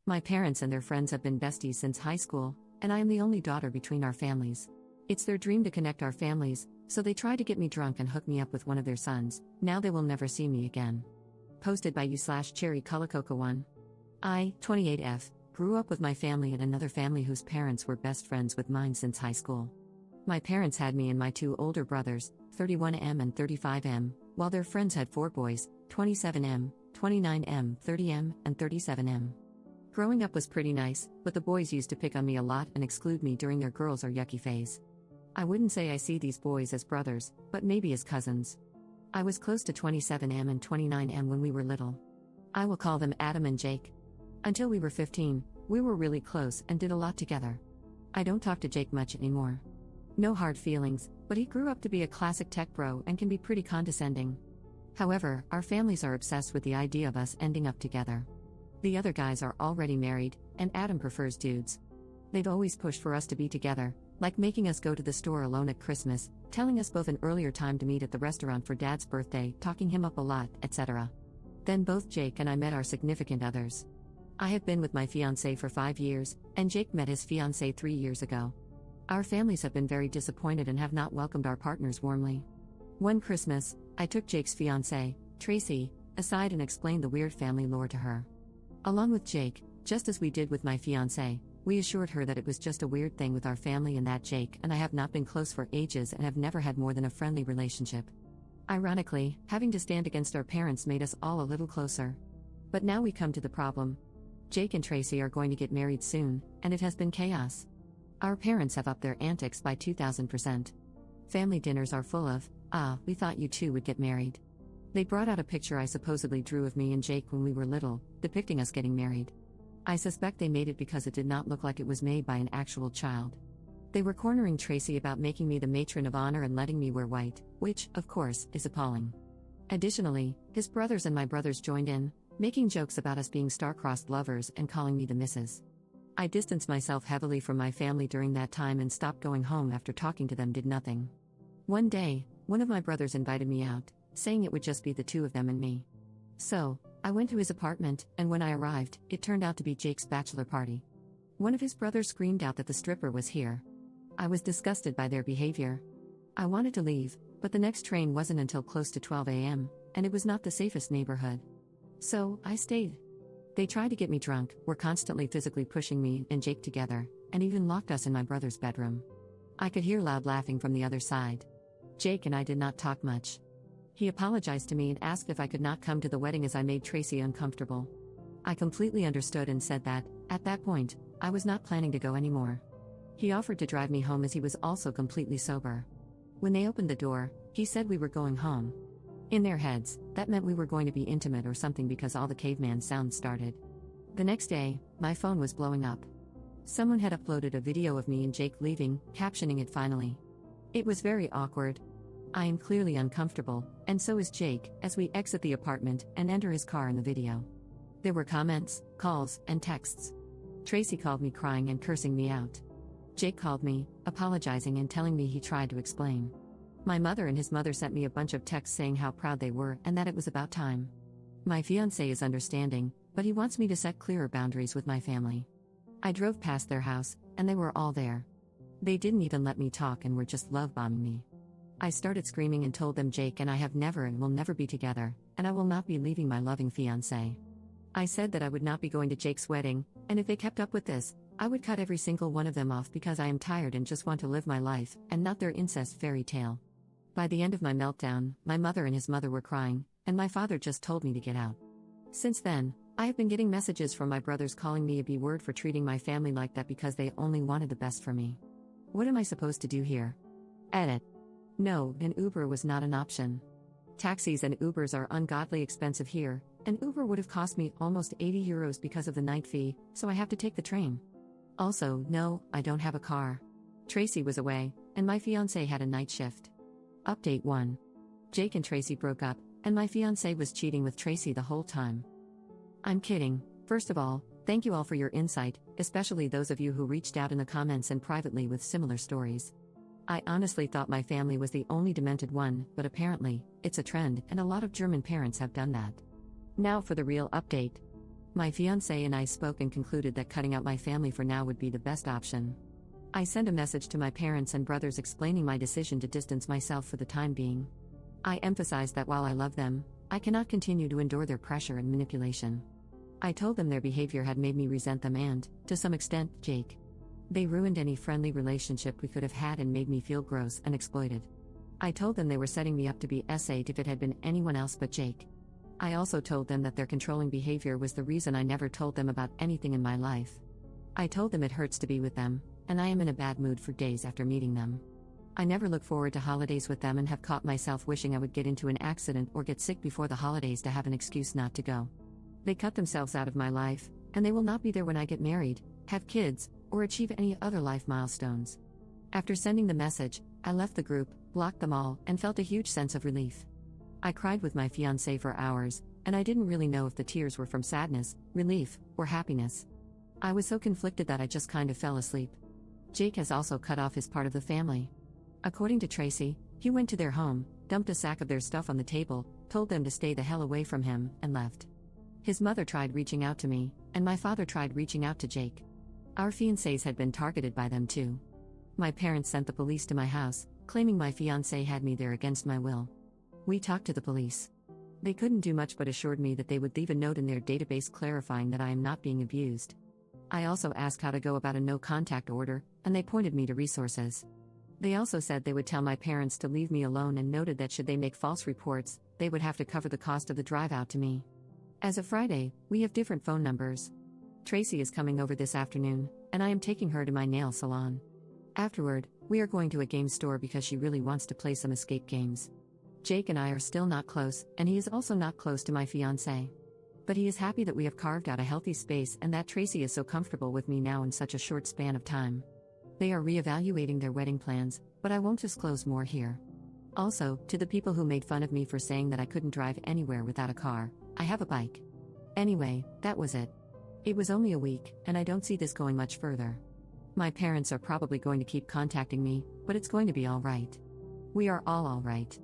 My parents and their friends have been besties since high school, and I am the only daughter between our families. It's their dream to connect our families, so they try to get me drunk and hook me up with one of their sons. Now they will never see me again. Posted by you/Cherry Colacoca 1. I, 28F, grew up with my family and another family whose parents were best friends with mine since high school. My parents had me and my two older brothers, 31M and 35M, while their friends had four boys, 27M, 29M, 30M, and 37M. Growing up was pretty nice, but the boys used to pick on me a lot and exclude me during their girls or yucky phase. I wouldn't say I see these boys as brothers, but maybe as cousins. I was close to 27M and 29M when we were little. I will call them Adam and Jake. Until we were 15, we were really close and did a lot together. I don't talk to Jake much anymore. No hard feelings, but he grew up to be a classic tech bro and can be pretty condescending. However, our families are obsessed with the idea of us ending up together. The other guys are already married, and Adam prefers dudes. They've always pushed for us to be together, like making us go to the store alone at Christmas, telling us both an earlier time to meet at the restaurant for Dad's birthday, talking him up a lot, etc. Then both Jake and I met our significant others. I have been with my fiancé for 5 years, and Jake met his fiancée 3 years ago. Our families have been very disappointed and have not welcomed our partners warmly. One Christmas, I took Jake's fiancée, Tracy, aside and explained the weird family lore to her. Along with Jake, just as we did with my fiancée, we assured her that it was just a weird thing with our family and that Jake and I have not been close for ages and have never had more than a friendly relationship. Ironically, having to stand against our parents made us all a little closer. But now we come to the problem. Jake and Tracy are going to get married soon, and it has been chaos. Our parents have upped their antics by 2,000%. Family dinners are full of, we thought you two would get married. They brought out a picture I supposedly drew of me and Jake when we were little, depicting us getting married. I suspect they made it because it did not look like it was made by an actual child. They were cornering Tracy about making me the matron of honor and letting me wear white, which, of course, is appalling. Additionally, his brothers and my brothers joined in, making jokes about us being star-crossed lovers and calling me the missus. I distanced myself heavily from my family during that time and stopped going home after talking to them did nothing. One day, one of my brothers invited me out, saying it would just be the two of them and me. So, I went to his apartment, and when I arrived, it turned out to be Jake's bachelor party. One of his brothers screamed out that the stripper was here. I was disgusted by their behavior. I wanted to leave, but the next train wasn't until close to 12 a.m., and it was not the safest neighborhood. So, I stayed. They tried to get me drunk, were constantly physically pushing me and Jake together, and even locked us in my brother's bedroom. I could hear loud laughing from the other side. Jake and I did not talk much. He apologized to me and asked if I could not come to the wedding as I made Tracy uncomfortable. I completely understood and said that, at that point, I was not planning to go anymore. He offered to drive me home as he was also completely sober. When they opened the door, he said we were going home. In their heads, that meant we were going to be intimate or something because all the caveman sounds started. The next day, my phone was blowing up. Someone had uploaded a video of me and Jake leaving, captioning it finally. It was very awkward. I am clearly uncomfortable, and so is Jake, as we exit the apartment and enter his car in the video. There were comments, calls, and texts. Tracy called me crying and cursing me out. Jake called me, apologizing and telling me he tried to explain. My mother and his mother sent me a bunch of texts saying how proud they were and that it was about time. My fiancé is understanding, but he wants me to set clearer boundaries with my family. I drove past their house, and they were all there. They didn't even let me talk and were just love-bombing me. I started screaming and told them Jake and I have never and will never be together, and I will not be leaving my loving fiancé. I said that I would not be going to Jake's wedding, and if they kept up with this, I would cut every single one of them off because I am tired and just want to live my life, and not their incest fairy tale. By the end of my meltdown, my mother and his mother were crying, and my father just told me to get out. Since then, I have been getting messages from my brothers calling me a B-word for treating my family like that because they only wanted the best for me. What am I supposed to do here? Edit. No, an Uber was not an option. Taxis and Ubers are ungodly expensive here, and Uber would have cost me almost €80 because of the night fee, so I have to take the train. Also, no, I don't have a car. Tracy was away, and my fiancé had a night shift. Update 1. Jake and Tracy broke up, and my fiancé was cheating with Tracy the whole time. I'm kidding. First of all, thank you all for your insight, especially those of you who reached out in the comments and privately with similar stories. I honestly thought my family was the only demented one, but apparently, it's a trend, and a lot of German parents have done that. Now for the real update. My fiancé and I spoke and concluded that cutting out my family for now would be the best option. I sent a message to my parents and brothers explaining my decision to distance myself for the time being. I emphasized that while I love them, I cannot continue to endure their pressure and manipulation. I told them their behavior had made me resent them and, to some extent, Jake. They ruined any friendly relationship we could have had and made me feel gross and exploited. I told them they were setting me up to be S8 if it had been anyone else but Jake. I also told them that their controlling behavior was the reason I never told them about anything in my life. I told them it hurts to be with them, and I am in a bad mood for days after meeting them. I never look forward to holidays with them and have caught myself wishing I would get into an accident or get sick before the holidays to have an excuse not to go. They cut themselves out of my life, and they will not be there when I get married, have kids, or achieve any other life milestones. After sending the message, I left the group, blocked them all, and felt a huge sense of relief. I cried with my fiancé for hours, and I didn't really know if the tears were from sadness, relief, or happiness. I was so conflicted that I just kind of fell asleep. Jake has also cut off his part of the family. According to Tracy, he went to their home, dumped a sack of their stuff on the table, told them to stay the hell away from him, and left. His mother tried reaching out to me, and my father tried reaching out to Jake. Our fiancés had been targeted by them too. My parents sent the police to my house, claiming my fiancé had me there against my will. We talked to the police. They couldn't do much but assured me that they would leave a note in their database clarifying that I am not being abused. I also asked how to go about a no-contact order, and they pointed me to resources. They also said they would tell my parents to leave me alone and noted that should they make false reports, they would have to cover the cost of the drive out to me. As of Friday, we have different phone numbers. Tracy is coming over this afternoon, and I am taking her to my nail salon. Afterward, we are going to a game store because she really wants to play some escape games. Jake and I are still not close, and he is also not close to my fiancé. But he is happy that we have carved out a healthy space and that Tracy is so comfortable with me now in such a short span of time. They are reevaluating their wedding plans, but I won't disclose more here. Also, to the people who made fun of me for saying that I couldn't drive anywhere without a car, I have a bike. Anyway, that was it. It was only a week, and I don't see this going much further. My parents are probably going to keep contacting me, but it's going to be all right. We are all right.